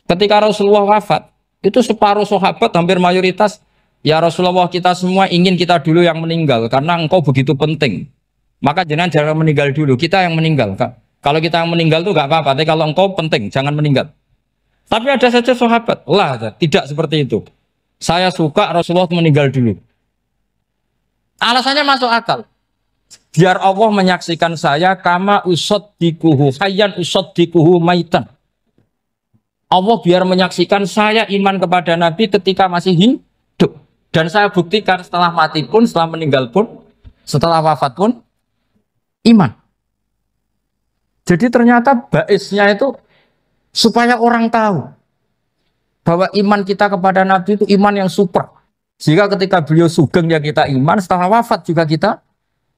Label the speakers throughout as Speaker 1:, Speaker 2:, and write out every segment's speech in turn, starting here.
Speaker 1: Ketika Rasulullah wafat, itu separuh sahabat hampir mayoritas, ya Rasulullah kita semua ingin kita dulu yang meninggal karena engkau begitu penting. Maka jangan meninggal dulu, kita yang meninggal. Kalau kita yang meninggal tuh gak apa-apa, tapi kalau engkau penting, jangan meninggal. Tapi ada saja sahabat, lah tidak seperti itu. Saya suka Rasulullah meninggal dulu. Alasannya masuk akal. Biar Allah menyaksikan saya kama usaddikuhu hayyan usaddikuhu maitan. Allah biar menyaksikan saya iman kepada Nabi ketika masih hidup. Dan saya buktikan setelah mati pun, setelah meninggal pun, setelah wafat pun, iman. Jadi ternyata baisnya itu supaya orang tahu bahwa iman kita kepada Nabi itu iman yang super. Jika ketika beliau sugeng ya kita iman, setelah wafat juga kita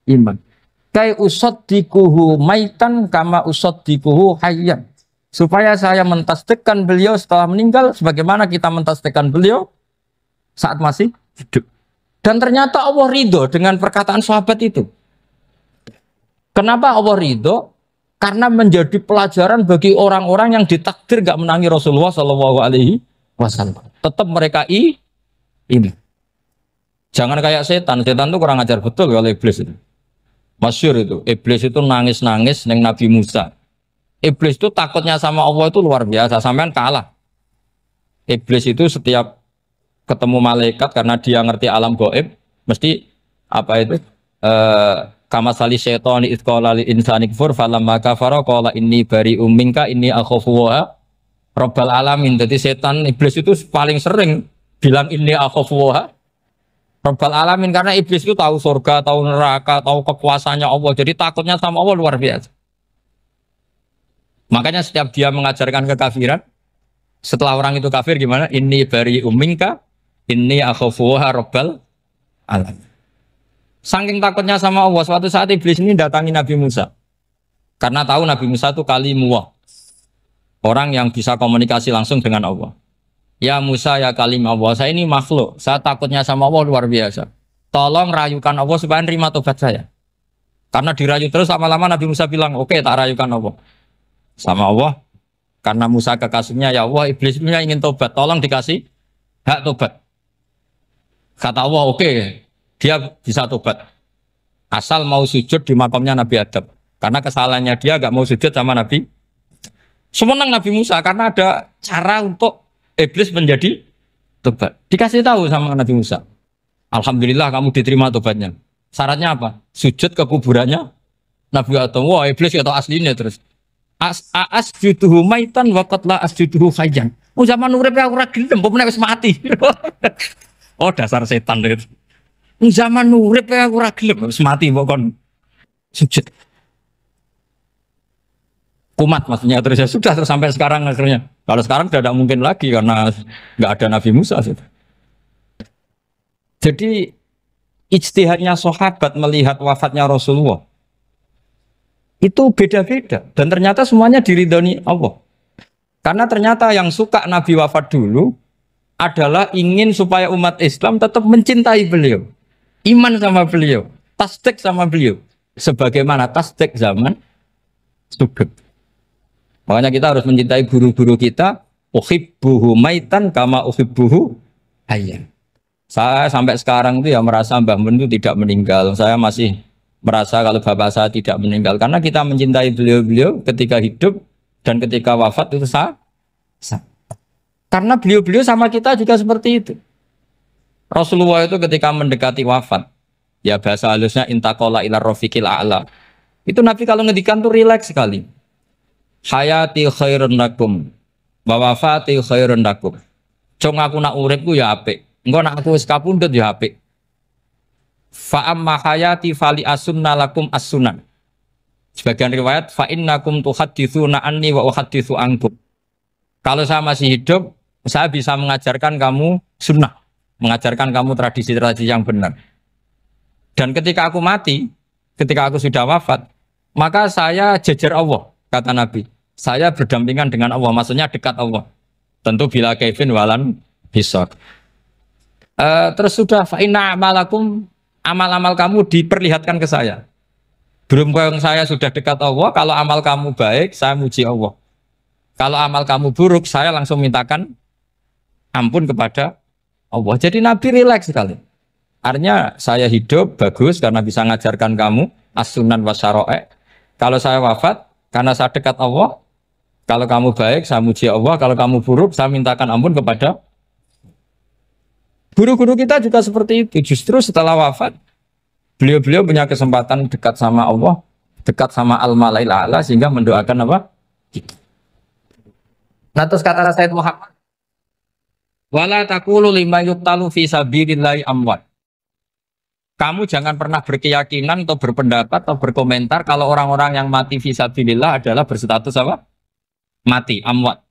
Speaker 1: iman. Kai usaddikuhu maitan kama usaddikuhu hayyan. Supaya saya mentasdikkan beliau setelah meninggal sebagaimana kita mentasdikkan beliau saat masih hidup. Dan ternyata Allah ridho dengan perkataan sahabat itu. Kenapa Allah ridho? Karena menjadi pelajaran bagi orang-orang yang ditakdir gak menangi Rasulullah SAW. Tetap mereka ini. Jangan kayak setan. Setan itu kurang ajar betul oleh iblis itu. Masyhur itu. Iblis itu nangis-nangis neng Nabi Musa. Iblis itu takutnya sama Allah itu luar biasa, sampean kalah. Iblis itu setiap ketemu malaikat karena dia ngerti alam gaib, mesti apa itu? Kama sali syaitani id qala lil insani kfur falamma kafara qala inni bari'um minka inni akhafu wa rabbal alamin. Jadi setan iblis itu paling sering bilang inni akhafu wa rabbal alamin karena iblis itu tahu surga, tahu neraka, tahu kekuasaannya Allah. Jadi takutnya sama Allah luar biasa. Makanya setiap dia mengajarkan kekafiran, setelah orang itu kafir gimana? Inni bari'um minka inni akhafu wa rabbal alamin. Saking takutnya sama Allah, suatu saat iblis ini datangi Nabi Musa. Karena tahu Nabi Musa itu kalimullah. Orang yang bisa komunikasi langsung dengan Allah. Ya Musa ya kalim Allah, saya ini makhluk. Saya takutnya sama Allah luar biasa. Tolong rayukan Allah supaya nerima tobat saya. Karena dirayu terus lama-lama Nabi Musa bilang, oke, tak rayukan Allah. Sama Allah. Karena Musa kekasihnya, ya Allah, iblis punya ingin tobat. Tolong dikasih hak tobat. Kata Allah, oke. Dia bisa tobat asal mau sujud di makamnya Nabi Adam, karena kesalahannya dia gak mau sujud sama Nabi. Semenang Nabi Musa karena ada cara untuk iblis menjadi tobat. Dikasih tahu sama Nabi Musa, alhamdulillah kamu diterima tobatnya. Syaratnya apa? Sujud ke kuburannya Nabi Adam. Wah, iblis atau aslinya terus asjuduhu maitan wa qatla asjuduhu hayyan. Oh, zaman urip aku ora gelem, pomene wis mati. Oh, dasar setan itu. Zaman urip aku ora gelem wis mati kok kon sujud. Kumat maksudnya terus ya sudah terus sampai sekarang akhirnya. Kalau sekarang tidak mungkin lagi karena nggak ada Nabi Musa. Jadi ijtihadnya sahabat melihat wafatnya Rasulullah itu beda-beda dan ternyata semuanya diridhoni Allah. Karena ternyata yang suka Nabi wafat dulu adalah ingin supaya umat Islam tetap mencintai beliau. Iman sama beliau, tasdik sama beliau, sebagaimana tasdik zaman sugeng. Makanya kita harus mencintai guru-guru kita. Uhibbuhu maitan kama uhibbuhu hayyan. Saya sampai sekarang itu ya merasa Mbah Mun itu tidak meninggal. Saya masih merasa kalau bapak saya tidak meninggal karena kita mencintai beliau-beliau ketika hidup dan ketika wafat itu sah. Karena beliau-beliau sama kita juga seperti itu. Rasulullah itu ketika mendekati wafat, ya bahasa halusnya intaqala ila rafiqil a'la. Itu Nabi kalau ngedikan tuh rileks sekali. Hayati khairun lakum wa wafati khairun lakum. Cung aku nak uripku ya apik. Engko nak aku wis kapundhut ya apik. Fa amma hayati fali asunna lakum as-sunan. Sebagian riwayat fa innakum tuhadditsuna anni wa uhadditsu ankum. Kalau saya masih hidup, saya bisa mengajarkan kamu sunnah. Mengajarkan kamu tradisi-tradisi yang benar. Dan ketika aku mati, ketika aku sudah wafat, maka saya jejer Allah, kata Nabi. Saya berdampingan dengan Allah, maksudnya dekat Allah. Tentu bila Kevin walan hisor. Terus sudah fa'inna amalakum, amal-amal kamu diperlihatkan ke saya. Belum yang saya sudah dekat Allah, kalau amal kamu baik, saya muji Allah. Kalau amal kamu buruk, saya langsung mintakan ampun kepada Allah. Jadi Nabi rileks sekali. Artinya saya hidup bagus karena bisa ngajarkan kamu as-sunan wa syara'i'. Kalau saya wafat karena saya dekat Allah. Kalau kamu baik, saya muji Allah. Kalau kamu buruk, saya mintakan ampun kepada. Guru-guru kita juga seperti itu. Justru setelah wafat, beliau-beliau punya kesempatan dekat sama Allah, dekat sama Al-Mala'il A'la, sehingga mendoakan apa? Nah, terus kata Sayyid Muhammad, wala taqulu lima yuqtalu fi sabilillahi amwat. Kamu jangan pernah berkeyakinan atau berpendapat atau berkomentar kalau orang-orang yang mati fi sabilillah adalah berstatus apa? Mati, amwat.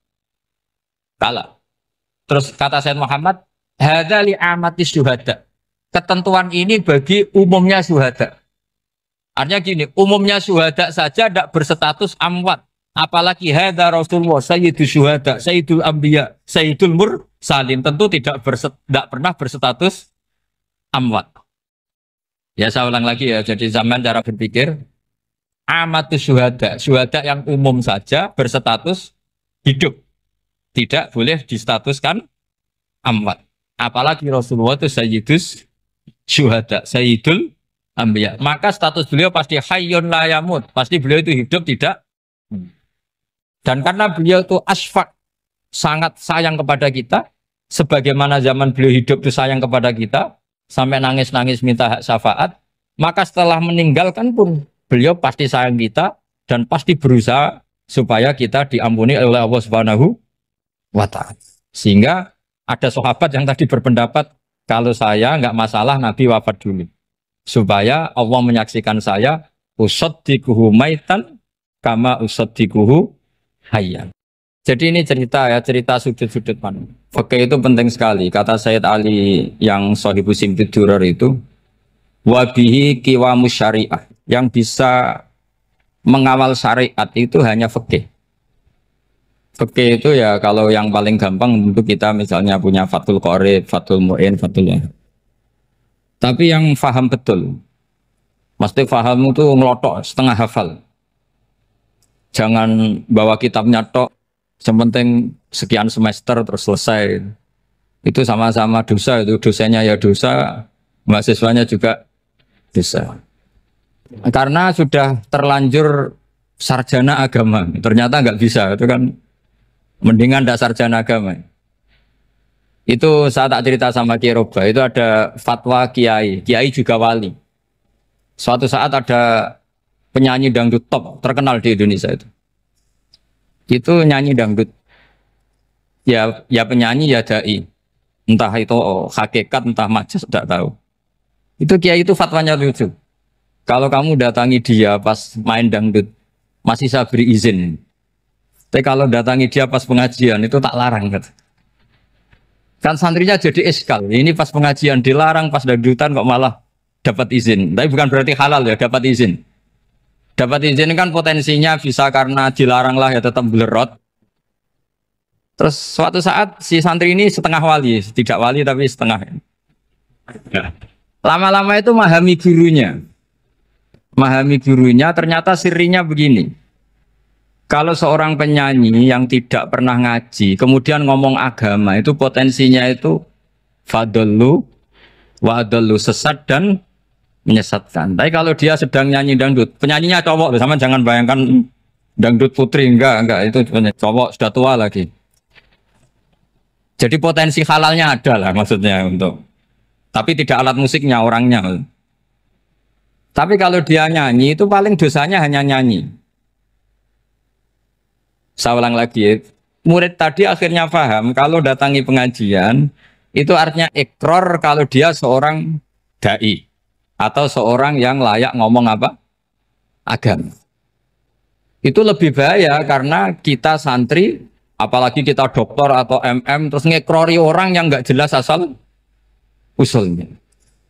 Speaker 1: Kalah. Terus kata Sayyid Muhammad, hadza li amati syuhada. Ketentuan ini bagi umumnya syuhada. Artinya gini, umumnya syuhada saja tidak berstatus amwat. Apalagi hadza Rasulullah, sayyidul syuhada, sayyidul anbiya, sayyidul mursalin, tentu tidak pernah berstatus amwat. Ya saya ulang lagi ya, jadi zaman cara berpikir amatus syuhada, syuhada yang umum saja berstatus hidup, tidak boleh distatuskan amwat. Apalagi Rasulullah itu sayyidus syuhada, sayyidul anbiya. Maka status beliau pasti hayyun la yamut, pasti beliau itu hidup tidak. Dan karena beliau itu asfaq, sangat sayang kepada kita, sebagaimana zaman beliau hidup itu sayang kepada kita, sampai nangis-nangis minta hak syafaat, maka setelah meninggalkan pun beliau pasti sayang kita dan pasti berusaha supaya kita diampuni oleh Allah Subhanahu wa ta'ala. Sehingga ada sahabat yang tadi berpendapat kalau saya nggak masalah Nabi wafat dulu, supaya Allah menyaksikan saya usaddiquhu maitan kama usaddiquhu hayyan. Jadi ini cerita ya, cerita sudut-sudut pandang. Fikih itu penting sekali. Kata Sayyid Ali yang Shahibu Simtud Durar itu, wabihi qiwamus syariah. Yang bisa mengawal syariat itu hanya fikih. Fikih itu ya kalau yang paling gampang untuk kita misalnya punya Fathul Qorib, Fathul Mu'in, Fathul Wahab. Tapi yang faham betul, mesti faham itu ngelotok setengah hafal. Jangan bawa kitabnya tok, sementing sekian semester terus selesai. Itu sama-sama dosa, itu dosanya ya dosa, mahasiswanya juga dosa. Karena sudah terlanjur sarjana agama, ternyata nggak bisa, itu kan mendingan ndak sarjana agama. Itu saya tak cerita sama Kiai Roba, itu ada fatwa kiai, kiai juga wali. Suatu saat ada penyanyi dangdut top terkenal di Indonesia itu nyanyi dangdut ya penyanyi ya dai, entah itu hakikat entah majas tidak tahu. Itu kiai itu fatwanya lucu, kalau kamu datangi dia pas main dangdut masih saya beri izin, tapi kalau datangi dia pas pengajian itu tak larang kan santrinya jadi eskal, ini pas pengajian dilarang, pas dangdutan kok malah dapat izin. Tapi bukan berarti halal ya, dapat izin. Dapat izin kan potensinya bisa karena dilarang lah ya tetap belerot. Terus suatu saat si santri ini setengah wali, tidak wali tapi setengah. Lama-lama itu memahami gurunya. Memahami gurunya ternyata sirinya begini. Kalau seorang penyanyi yang tidak pernah ngaji, kemudian ngomong agama, itu potensinya itu fadallu wa adallu, sesat dan menyesatkan. Tapi kalau dia sedang nyanyi dangdut, penyanyinya cowok loh, sama jangan bayangkan dangdut putri, enggak itu cowok sudah tua lagi. Jadi potensi halalnya ada lah maksudnya untuk, tapi tidak alat musiknya, orangnya. Tapi kalau dia nyanyi itu paling dosanya hanya nyanyi. Saya ulang lagi, murid tadi akhirnya paham kalau datangi pengajian itu artinya ikrar kalau dia seorang dai atau seorang yang layak ngomong apa? Agama. Itu lebih bahaya karena kita santri, apalagi kita doktor atau MM, terus ngekrori orang yang nggak jelas asal usulnya.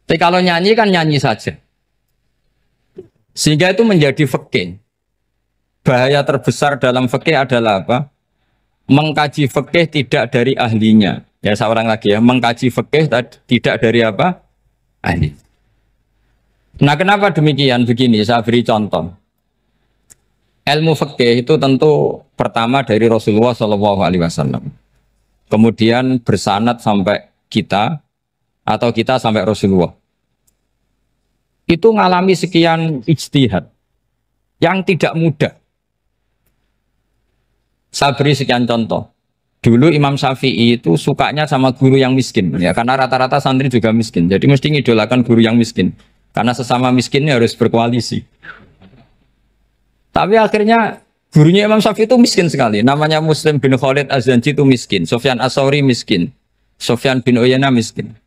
Speaker 1: Tapi kalau nyanyi kan nyanyi saja. Sehingga itu menjadi fikih. Bahaya terbesar dalam fikih adalah apa? Mengkaji fikih tidak dari ahlinya. Ya saya ulang lagi ya, mengkaji fikih tidak dari apa? Ahli. Nah kenapa demikian? Begini, saya beri contoh. Ilmu fikih itu tentu pertama dari Rasulullah Shallallahu Alaihi Wasallam, kemudian bersanad sampai kita atau kita sampai Rasulullah. Itu ngalami sekian ijtihad yang tidak mudah. Saya beri sekian contoh. Dulu Imam Syafi'i itu sukanya sama guru yang miskin, ya karena rata-rata santri juga miskin. Jadi mesti ngidolakan guru yang miskin, karena sesama miskinnya harus berkoalisi. Tapi akhirnya gurunya Imam Syafi'i itu miskin sekali. Namanya Muslim bin Khalid Az-Zanji itu miskin. Sufyan As-Tsauri miskin. Sufyan bin Uyainah miskin.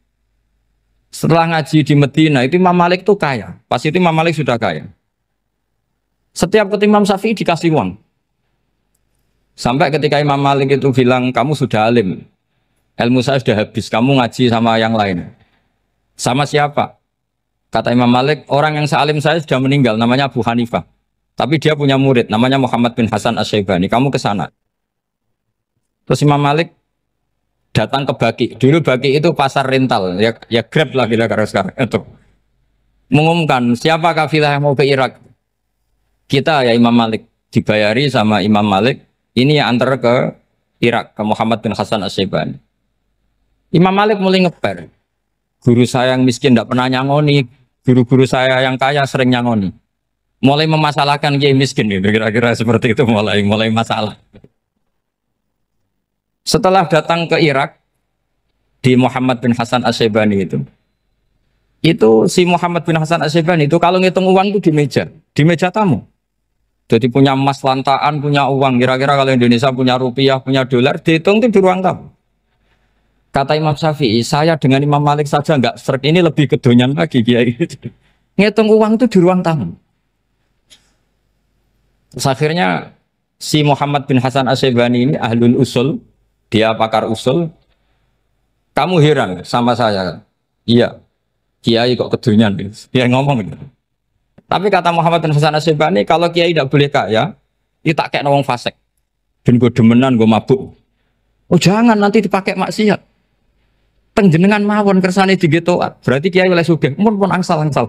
Speaker 1: Setelah ngaji di Medina itu Imam Malik itu kaya. Pas itu Imam Malik sudah kaya. Setiap ketemu Imam Syafi'i dikasih uang. Sampai ketika Imam Malik itu bilang, kamu sudah alim. Ilmu saya sudah habis. Kamu ngaji sama yang lain. Sama siapa? Kata Imam Malik, orang yang sealim saya sudah meninggal. Namanya Abu Hanifah. Tapi dia punya murid, namanya Muhammad bin Hasan Asy-Syaibani. Kamu ke sana. Terus Imam Malik datang ke Baki. Dulu Baki itu pasar rental, ya Grab lah kira-kira sekarang. Itu mengumumkan siapa kafilah yang mau ke Irak. Kita ya Imam Malik dibayari sama Imam Malik. Ini yang antar ke Irak ke Muhammad bin Hasan Asy-Syaibani. Imam Malik mulai ngeper. Guru saya yang miskin tidak pernah nyangoni. Guru-guru saya yang kaya sering nyangoni. Mulai memasalahkan kiai miskin gitu, kira-kira seperti itu mulai masalah. Setelah datang ke Irak di Muhammad bin Hasan Asy-Syaibani itu si Muhammad bin Hasan Asy-Syaibani itu kalau ngitung uang itu di meja tamu. Jadi punya emas lantaan, punya uang. Kira-kira kalau Indonesia punya rupiah, punya dolar, dihitung itu di ruang tamu. Kata Imam Syafi'i, saya dengan Imam Malik saja nggak seret, ini lebih kedonyan lagi kiai. Ngitung uang itu di ruang tamu. Terus akhirnya si Muhammad bin Hasan Asy-Syaibani ini ahlul usul, dia pakar usul. Kamu heran sama saya? Iya, kiai kok kedonyan? Dia ngomong gitu. Tapi kata Muhammad bin Hasan Asy-Syaibani, kalau kiai tidak boleh kaya, itu tak kayak nawang fasik. Dan gue demenan, gue mabuk. Oh jangan, nanti dipakai maksiat. Tengjenengan mawon kersane digetoat. Berarti kiai oleh sugih, pun angsal-angsal.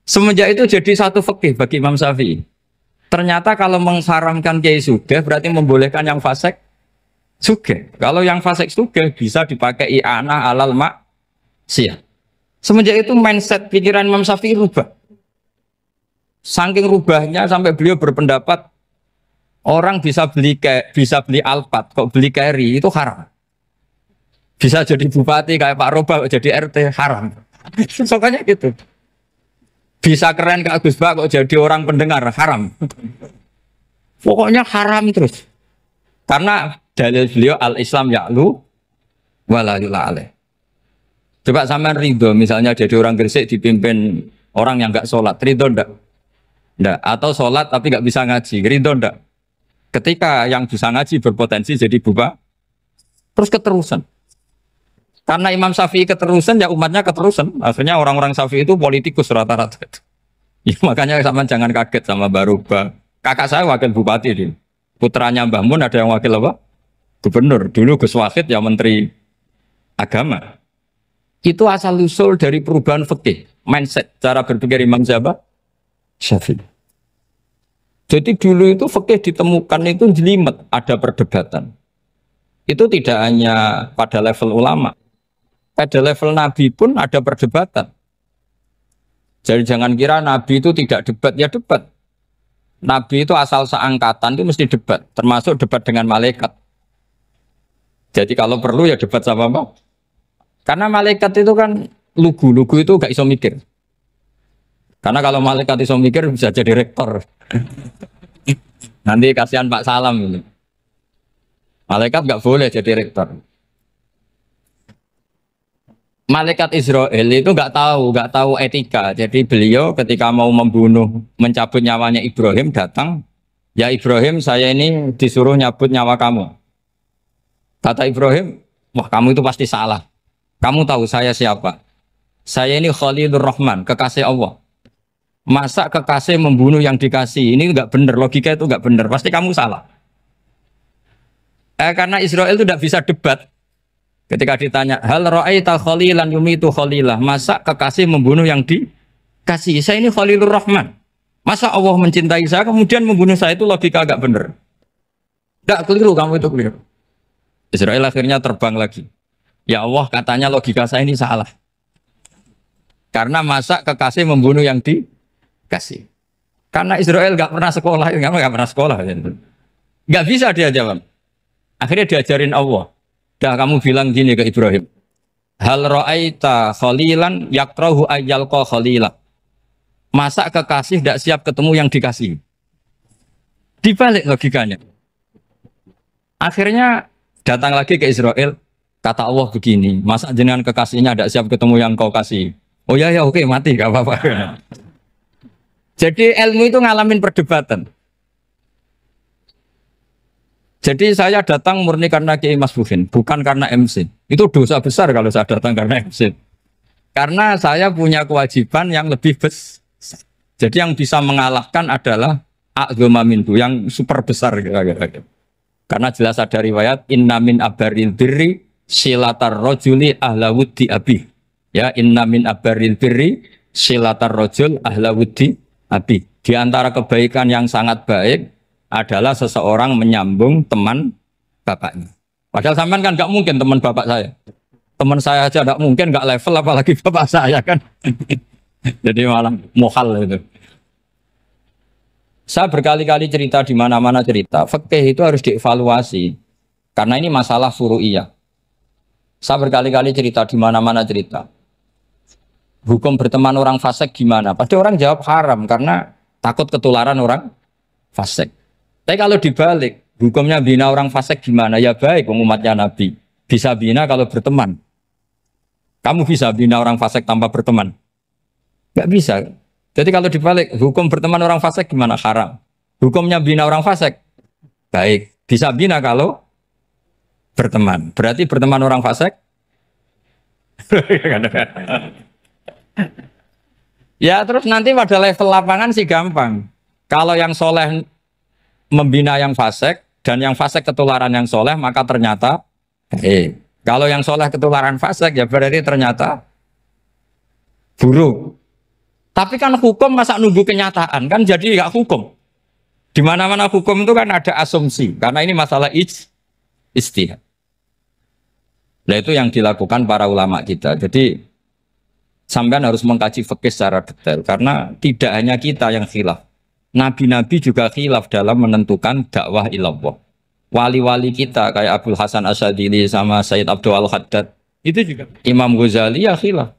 Speaker 1: Semenjak itu jadi satu fikih bagi Imam Syafi'i. Ternyata kalau mengharamkan kiai sugih berarti membolehkan yang fasik sugih. Kalau yang fasik sugih bisa dipakai i'anah alal maksiyah. Semenjak itu mindset pikiran Imam Syafi'i rubah. Saking rubahnya sampai beliau berpendapat orang bisa beli Alphard, kok beli carry itu haram. Bisa jadi bupati kayak Pak Roba, kok jadi RT haram. Sokanya gitu. Bisa keren Kak Gus Bak kok jadi orang pendengar haram. Pokoknya haram terus. Karena dalil beliau al-Islam ya'lu wala yula alaih. Coba sampean ridho misalnya jadi orang Gresik dipimpin orang yang enggak sholat, ridho ndak? Ndak. Atau sholat tapi enggak bisa ngaji, ridho ndak? Ketika yang bisa ngaji berpotensi jadi buba, terus keterusan. Karena Imam Syafi'i keterusan, ya umatnya keterusan. Akhirnya orang-orang Syafi'i itu politikus rata-rata. Ya, makanya sama jangan kaget sama Baruba. Kakak saya wakil bupati ini. Putranya Mbah Mun ada yang wakil apa? Gubernur. Dulu Gus Wahid ya menteri agama. Itu asal usul dari perubahan fikih, mindset, cara berpikir Imam Syafi'i. Jadi dulu itu fikih ditemukan itu jelimet, ada perdebatan. Itu tidak hanya pada level ulama. Pada level Nabi pun ada perdebatan. Jadi jangan kira Nabi itu tidak debat, ya debat. Nabi itu asal seangkatan itu mesti debat, termasuk debat dengan malaikat. Jadi kalau perlu ya debat sama apa? Karena malaikat itu kan lugu itu gak iso mikir. Karena kalau malaikat iso mikir bisa jadi rektor. Nanti kasihan Pak Salam ini. Malaikat gak boleh jadi rektor. Malaikat Israel itu nggak tahu etika. Jadi beliau ketika mau mencabut nyawanya Ibrahim datang, ya Ibrahim saya ini disuruh nyabut nyawa kamu. Kata Ibrahim, wah kamu itu pasti salah. Kamu tahu saya siapa? Saya ini Khalilur Rahman, kekasih Allah. Masa kekasih membunuh yang dikasih? Ini nggak benar, logika itu nggak benar. Pasti kamu salah. Karena Israel itu tidak bisa debat. Ketika ditanya, hal ra'aita khalilan yumitu khalilah, masa kekasih membunuh yang dikasih? Saya ini Khalilur Rahman. Masa Allah mencintai saya kemudian membunuh saya, itu logika agak bener. Enggak, keliru, kamu itu keliru. Israel akhirnya terbang lagi. Ya Allah, katanya logika saya ini salah. Karena masa kekasih membunuh yang dikasih. Karena Israel nggak pernah sekolah, nggak pernah sekolah. Nggak bisa dia jawab. Akhirnya diajarin Allah. Dah kamu bilang gini ke Ibrahim. Hal ra'aita khalilan yakrahu ayyalqa khalila. Masa kekasih tidak siap ketemu yang dikasih. Dibalik logikanya. Akhirnya datang lagi ke Israel. Kata Allah begini, masa jenengan kekasihnya tidak siap ketemu yang kau kasih. Oh ya ya, oke, mati, gak apa-apa. Jadi ilmu itu ngalamin perdebatan. Jadi saya datang murni karena Kiai Mas Buhin, bukan karena MC. Itu dosa besar kalau saya datang karena MC. Karena saya punya kewajiban yang lebih besar. Jadi yang bisa mengalahkan adalah a'dzama minhu, yang super besar kira-kira. Karena jelas ada riwayat inna min abaril birri silatar rojuli ahla wuddi abi. Ya, inna min abaril birri silatar rojul ahla wuddi abi. Di antara kebaikan yang sangat baik adalah seseorang menyambung teman bapaknya. Padahal sampean kan nggak mungkin teman bapak saya. Teman saya aja nggak mungkin, nggak level apalagi bapak saya kan. Jadi malah mohal itu. Saya berkali-kali cerita di mana-mana cerita, fikih itu harus dievaluasi. Karena ini masalah furu'iyah. Saya berkali-kali cerita di mana-mana cerita. Hukum berteman orang fasik gimana? Pasti orang jawab haram karena takut ketularan orang fasik. Tapi kalau dibalik, hukumnya bina orang fasik gimana? Ya baik, umatnya Nabi. Bisa bina kalau berteman. Kamu bisa bina orang fasik tanpa berteman? Gak bisa. Jadi kalau dibalik, hukum berteman orang fasik gimana? Haram. Hukumnya bina orang fasik? Baik. Bisa bina kalau berteman. Berarti berteman orang fasik? Ya terus nanti pada level lapangan sih gampang. Kalau yang soleh membina yang fasik, dan yang fasik ketularan yang soleh, maka ternyata kalau yang soleh ketularan fasik, ya berarti ternyata buruk. Tapi kan hukum masa nunggu kenyataan, kan jadi nggak hukum. Di mana-mana hukum itu kan ada asumsi, karena ini masalah ijtihad. Nah itu yang dilakukan para ulama kita. Jadi sampean harus mengkaji fikih secara detail, karena tidak hanya kita yang khilaf. Nabi-nabi juga khilaf dalam menentukan dakwah ilallah. Wali-wali kita kayak Abdul Hasan Asyadili sama Sayyid Abdul Al-Haddad, itu juga. Imam Ghazali ya khilaf.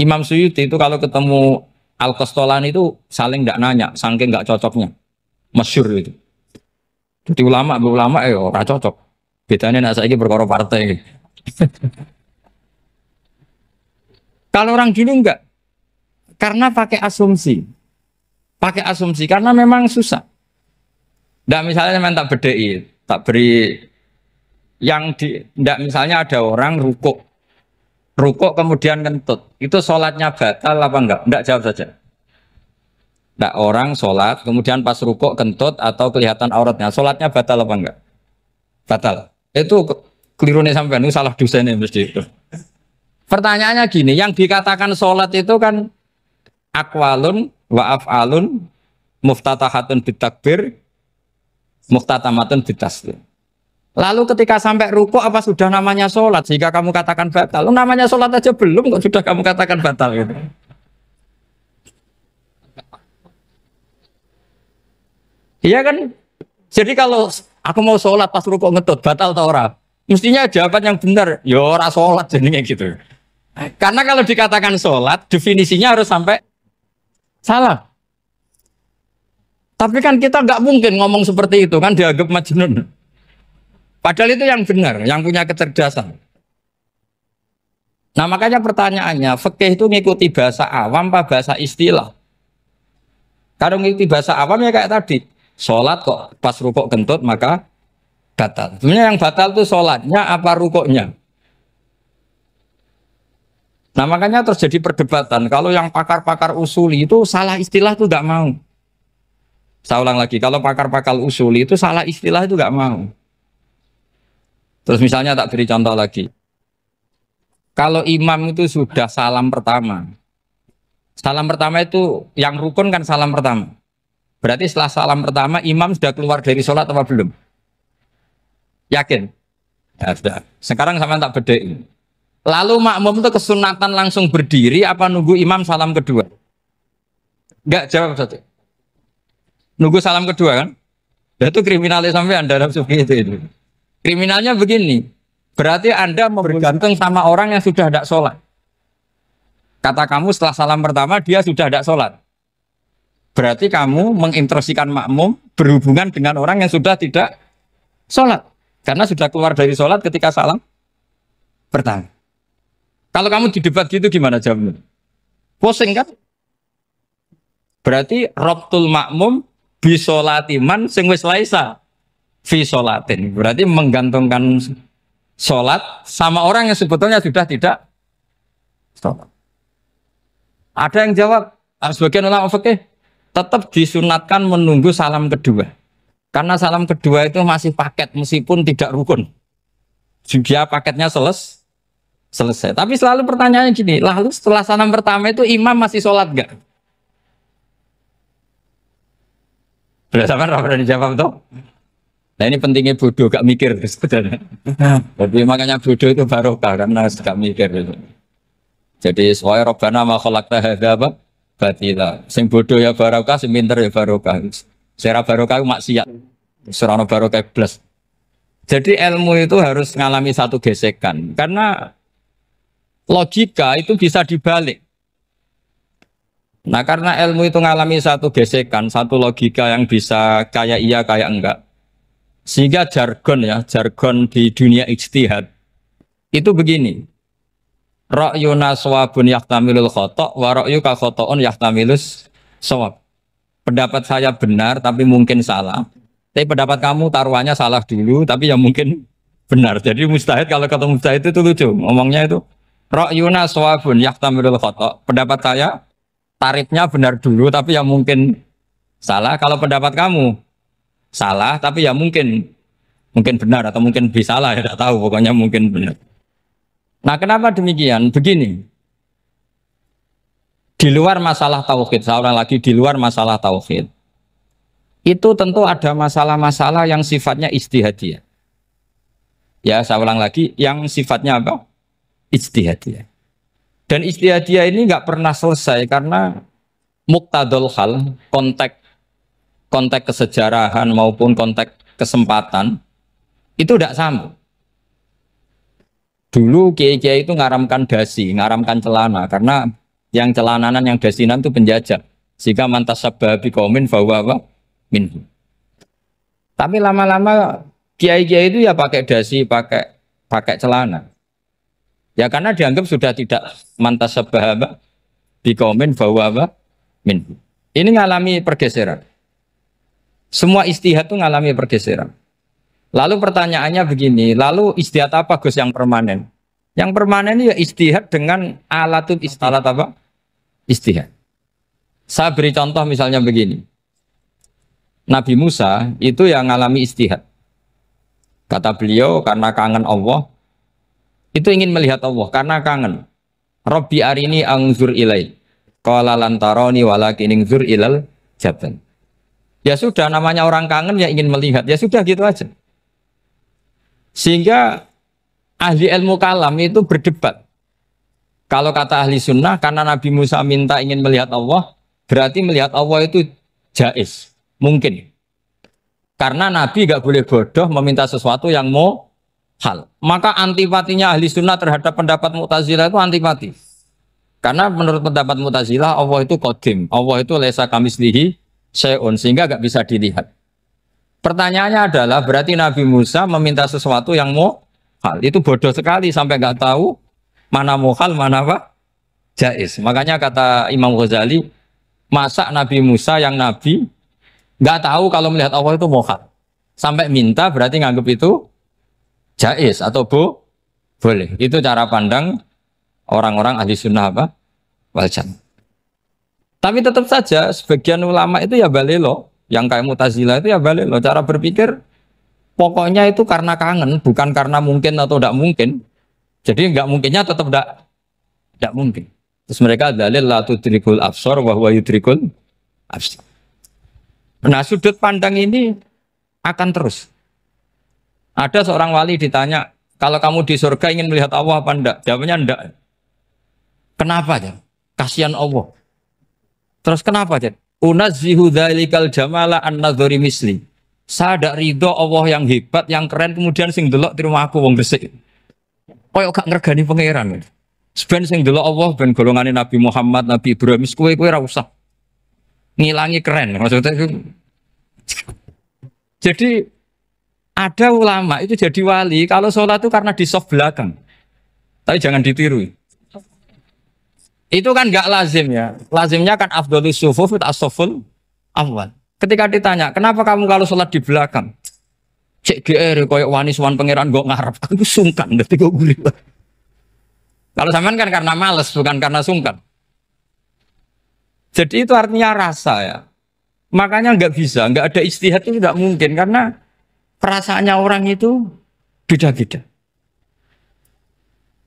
Speaker 1: Imam Suyuti itu kalau ketemu Al-Qastolani itu saling tidak nanya, saking nggak cocoknya, masyhur itu. Jadi ulama ora cocok. Bedanya nak saiki perkara partai. Kalau orang dulu enggak, karena pakai asumsi karena memang susah. Nggak misalnya memang tak beri yang nggak misalnya ada orang rukuk kemudian kentut, itu sholatnya batal apa enggak? Enggak, jawab saja. Enggak, orang sholat kemudian pas rukuk kentut atau kelihatan auratnya, sholatnya batal apa enggak? Batal. Itu keliru nih sampean, itu salah dosennya mesti itu. Pertanyaannya gini, yang dikatakan sholat itu kan akwalun wa af'alun muftatahatun bitakbir muftatamatun bitaslim. Lalu ketika sampai rukuk apa sudah namanya sholat sehingga kamu katakan batal? Namanya sholat aja belum kok sudah kamu katakan batal gitu. Iya kan? Jadi kalau aku mau sholat pas rukuk ngetut batal atau ora? Mestinya jawaban yang benar, ya ora sholat jadinya gitu. Karena kalau dikatakan sholat definisinya harus sampai salah. Tapi kan kita nggak mungkin ngomong seperti itu kan dianggap majnun. Padahal itu yang benar, yang punya kecerdasan. Nah makanya pertanyaannya, fikih itu ngikuti bahasa awam apa bahasa istilah? Kalau ngikuti bahasa awam ya kayak tadi, sholat kok pas rukuk kentut maka batal. Sebenarnya yang batal itu sholatnya apa rukuknya? Nah makanya terjadi perdebatan. Kalau yang pakar-pakar usuli itu salah istilah itu nggak mau. Saya ulang lagi, kalau pakar-pakar usuli itu salah istilah itu nggak mau. Terus misalnya tak beri contoh lagi. Kalau imam itu sudah salam pertama, Salam pertama itu yang rukun kan salam pertama. Berarti setelah salam pertama imam sudah keluar dari sholat apa belum? Yakin? Ya sudah. Sekarang sama tak bedain. Lalu makmum itu kesunatan langsung berdiri apa nunggu imam salam kedua? Enggak, jawab satu. Nunggu salam kedua kan? Ya, itu kriminalis sampai Anda nafsu itu. Kriminalnya begini. Berarti Anda bergantung sama orang yang sudah tidak sholat. Kata kamu setelah salam pertama dia sudah tidak sholat. Berarti kamu menginstruksikan makmum berhubungan dengan orang yang sudah tidak sholat. Karena sudah keluar dari sholat ketika salam pertama. Kalau kamu di debat gitu gimana jawabnya? Pusing kan? Berarti robtul makmum bisolatiman sing wis laisa fi sholatin. Berarti menggantungkan sholat sama orang yang sebetulnya sudah tidak sholat. Ada yang jawab, sebagian ulama fikih tetap disunatkan menunggu salam kedua. Karena salam kedua itu masih paket meskipun tidak rukun. Juga paketnya selesai. Tapi selalu pertanyaannya gini, lalu setelah salam pertama itu imam masih sholat gak? Sudah sama berani jawab tuh? Nah ini pentingnya bodoh, gak mikir sebenarnya. Jadi makanya bodoh itu barokah karena gak mikir itu. Jadi soalnya Rabbana ma khalaqta hadza apa? Batila. Sing bodoh ya barokah, sing pinter ya barokah. Secara barokah itu maksiat. Surana barokah plus. Jadi ilmu itu harus mengalami satu gesekan karena logika itu bisa dibalik. Nah karena ilmu itu mengalami satu gesekan, satu logika yang bisa kayak iya kayak enggak. Sehingga jargon di dunia ijtihad itu begini. Ra'yuna shawabun yahtamilul khata' wa ra'yuka khata'un yahtamilus shawab. Pendapat saya benar tapi mungkin salah. Tapi pendapat kamu taruhannya salah dulu tapi ya mungkin benar. Jadi mustahid kalau kata mustahid itu lucu. Ngomongnya itu ra'yuna shawabun yahtamilul khata'. Pendapat saya tarifnya benar dulu tapi ya mungkin salah. Kalau pendapat kamu salah tapi ya mungkin benar atau mungkin bisa salah ya tidak tahu pokoknya mungkin benar. Nah kenapa demikian? Begini, di luar masalah tauhid, saya ulang lagi di luar masalah tauhid, itu tentu ada masalah-masalah yang sifatnya ijtihadiyah. Ya saya ulang lagi, yang sifatnya apa? Ijtihadiyah. Dan ijtihadiyah ini nggak pernah selesai karena muqtadul hal, konteks kesejarahan maupun konteks kesempatan itu tidak sama. Dulu kiai-kiai itu ngaramkan dasi, ngaramkan celana karena yang celananan yang dasinan itu penjajah. Sehingga mantas sababi kaumin bahwa minhu. Tapi lama-lama kiai-kiai itu ya pakai dasi, pakai celana. Ya karena dianggap sudah tidak mantas sababi kaumin bahwa minhu. Ini ngalami pergeseran. Semua istihad itu ngalami pergeseran. Lalu pertanyaannya begini, lalu istihad apa Gus yang permanen? Yang permanen ya istihad dengan alat apa? Istihad. Saya beri contoh misalnya begini. Nabi Musa itu yang ngalami istihad. Kata beliau karena kangen Allah, itu ingin melihat Allah karena kangen. Rabbi arini anzur ilai. Qala lan tarani walakin anzur ilal jabal. Ya sudah namanya orang kangen ya ingin melihat, ya sudah gitu aja. Sehingga ahli ilmu kalam itu berdebat. Kalau kata ahli sunnah, karena Nabi Musa minta ingin melihat Allah, berarti melihat Allah itu jaiz, mungkin. Karena Nabi gak boleh bodoh meminta sesuatu yang mau hal. Maka antipatinya ahli sunnah terhadap pendapat Mu'tazilah itu antipati. Karena menurut pendapat Mu'tazilah, Allah itu qadim, Allah itu laisa kamislihi syai'un, sehingga gak bisa dilihat. Pertanyaannya adalah berarti Nabi Musa meminta sesuatu yang mau hal. Itu bodoh sekali sampai nggak tahu mana mau hal, mana apa jaiz. Makanya kata Imam Ghazali, masa Nabi Musa yang Nabi nggak tahu kalau melihat Allah itu mau hal. Sampai minta berarti nganggap itu jaiz atau boleh. Itu cara pandang orang-orang ahli sunnah apa? Wal jamaah. Tapi tetap saja sebagian ulama itu ya balelo. Yang kayak Mu'tazilah itu ya balik loh, cara berpikir pokoknya itu karena kangen, bukan karena mungkin atau tidak mungkin. Jadi nggak mungkinnya tetap tidak mungkin. Terus mereka dalil la tudrikul absar wa huwa yudrikul absar. Nah, sudut pandang ini akan terus. Ada seorang wali ditanya, kalau kamu di surga ingin melihat Allah apa enggak? Jawabnya enggak. Kenapa ya? Kasihan Allah. Terus kenapa ya? Unazzihu dzalikal jamala an-nadhari misli. Saya tidak ridho Allah yang hebat, yang keren, kemudian sing delok di rumah aku wong resik. Koyok gak ngergani pangeran. Sebenarnya sing delok Allah ben golongane Nabi Muhammad, Nabi Ibrahim, kowe ora usah ngilangi keren. Maksudnya itu. Jadi ada ulama itu jadi wali kalau sholat itu karena di soft belakang. Tapi jangan ditiru. Itu kan nggak lazim ya. Lazimnya kan afdhalus shufuf as-saful awal. Ketika ditanya, kenapa kamu kalau sholat di belakang? Cek GR koyok wani suwan pangeran gak ngarep. Aku sungkan dadi kok guli. Kalau sampean kan karena males bukan karena sungkan. Jadi itu artinya rasa ya. Makanya nggak bisa, nggak ada ijtihad itu tidak mungkin karena perasaannya orang itu beda-beda.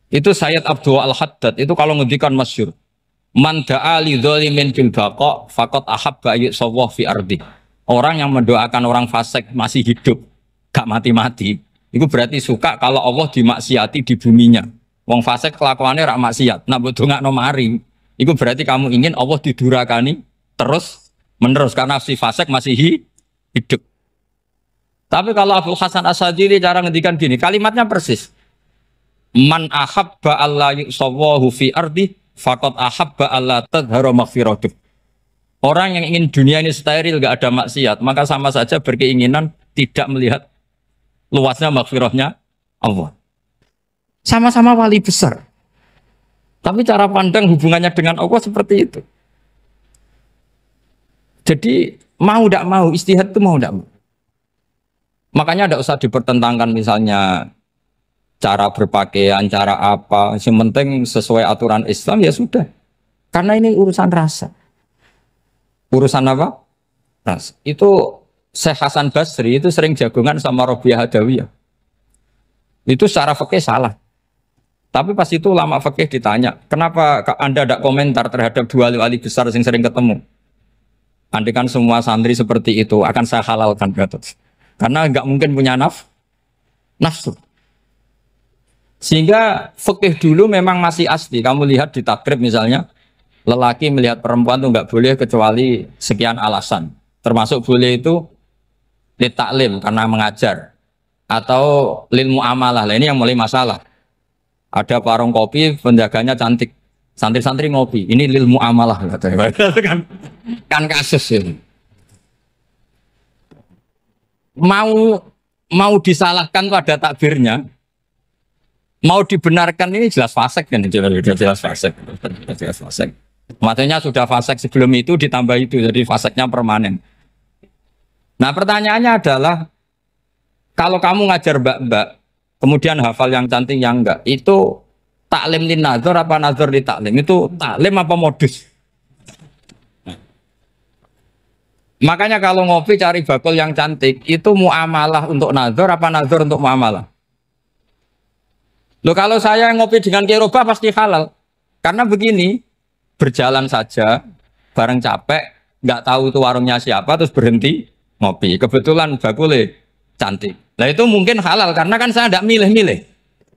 Speaker 1: Itu Sayyid Abdul Al-Haddad itu kalau ngendikan masyhur. Man da'a li dzalimin fil baqa faqad ahabba yusawwah fi ardi. Orang yang mendoakan orang fasik masih hidup, gak mati-mati, itu berarti suka kalau Allah dimaksiati di buminya. Wong fasik kelakuannya rak maksiat, nak mbok dongakno mari. Itu berarti kamu ingin Allah didurakani terus menerus karena si fasik masih hidup. Tapi kalau Abu Hasan As-Sadili cara ngendikan gini, kalimatnya persis. Man ahabba alla yusawwahu fi ardi faqad ahabba alla tadhara maghfiratuh. Orang yang ingin dunia ini steril gak ada maksiat, maka sama saja berkeinginan tidak melihat luasnya maghfirahnya Allah. Sama-sama wali besar. Tapi cara pandang hubungannya dengan Allah seperti itu. Jadi mau tidak mau, ijtihad itu mau tidak mau. Makanya tidak usah dipertentangkan misalnya cara berpakaian, cara apa. Yang penting sesuai aturan Islam ya sudah. Karena ini urusan rasa. Urusan apa? Rasa. Itu Syekh Hasan Basri itu sering jagongan sama Robiah Hadawiyah. Itu secara fikih salah. Tapi pas itu ulama fikih ditanya, kenapa Anda tidak komentar terhadap dua wali besar yang sering ketemu? Andai kan semua santri seperti itu akan saya halalkan, karena nggak mungkin punya nafsu. Sehingga fikih dulu memang masih asli. Kamu lihat di takrib misalnya, lelaki melihat perempuan itu nggak boleh kecuali sekian alasan. Termasuk boleh itu li taklim karena mengajar atau lil muamalah. Ini yang mulai masalah. Ada warung kopi, penjaganya cantik, santri-santri ngopi. Ini lil muamalah kan kasus ini. Mau disalahkan tuh ada takbirnya. Mau dibenarkan ini jelas fasik kan, jelas fasik. Jelas fasik. Maksudnya sudah fasik sebelum itu ditambah itu, jadi fasiknya permanen. Nah pertanyaannya adalah, kalau kamu ngajar mbak-mbak, kemudian hafal yang cantik yang enggak, itu taklim lin nazar apa nazar li taklim? Itu taklim apa modus? Makanya kalau ngopi cari bakul yang cantik, itu muamalah untuk nazar apa nazar untuk muamalah? Loh kalau saya ngopi dengan kiroba pasti halal. Karena begini, berjalan saja, bareng capek, nggak tahu itu warungnya siapa, terus berhenti ngopi. Kebetulan bakulnya cantik. Nah itu mungkin halal, karena kan saya tidak milih-milih.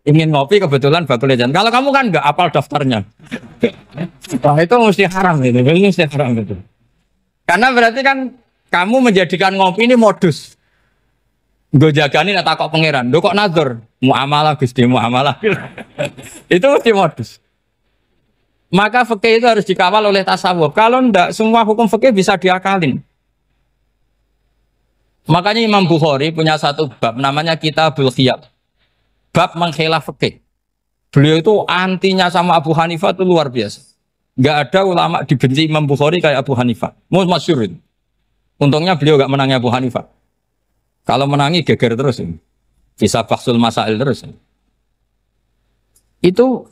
Speaker 1: Ingin ngopi kebetulan bakulnya cantik. Kalau kamu kan nggak apal daftarnya. Wah itu mesti haram itu, mesti haram itu. Karena berarti kan kamu menjadikan ngopi ini modus. Gue jagain tak kok pangeran, do kok nazar, muamalah gusti muamalah, itu mesti modus. Maka fikih itu harus dikawal oleh tasawuf. Kalau ndak, semua hukum fikih bisa diakalin. Makanya Imam Bukhari punya satu bab namanya Kitabul Khiyab, bab mengkhilaf fikih. Beliau itu antinya sama Abu Hanifah itu luar biasa. Nggak ada ulama dibenci Imam Bukhari kayak Abu Hanifah. Masyhur itu. Untungnya beliau nggak menangnya Abu Hanifah. Kalau menangi geger terus, bisa bahsul masail terus. Itu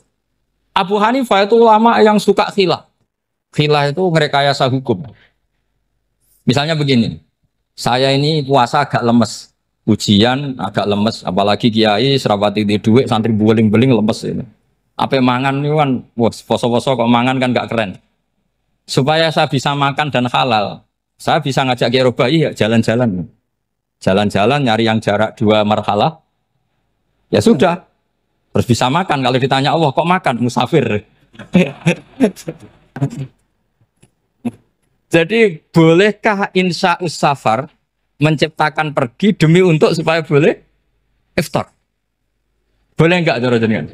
Speaker 1: Abu Hanifah itu ulama yang suka khilah. Khilah itu ngerekayasa hukum. Misalnya begini, saya ini puasa agak lemes, ujian agak lemes, apalagi kiai serapati di duit, santri beling-beling lemes ini. Apa mangan itu kan, wah poso-poso kok mangan kan gak keren. Supaya saya bisa makan dan halal, saya bisa ngajak Kiai Robai ya jalan-jalan. Jalan-jalan nyari yang jarak 2 marhalah, ya sudah. Terus bisa makan. Kalau ditanya Allah kok makan? Musafir. Jadi bolehkah insya safar menciptakan pergi demi untuk supaya boleh iftar? Boleh enggak cara jenengan?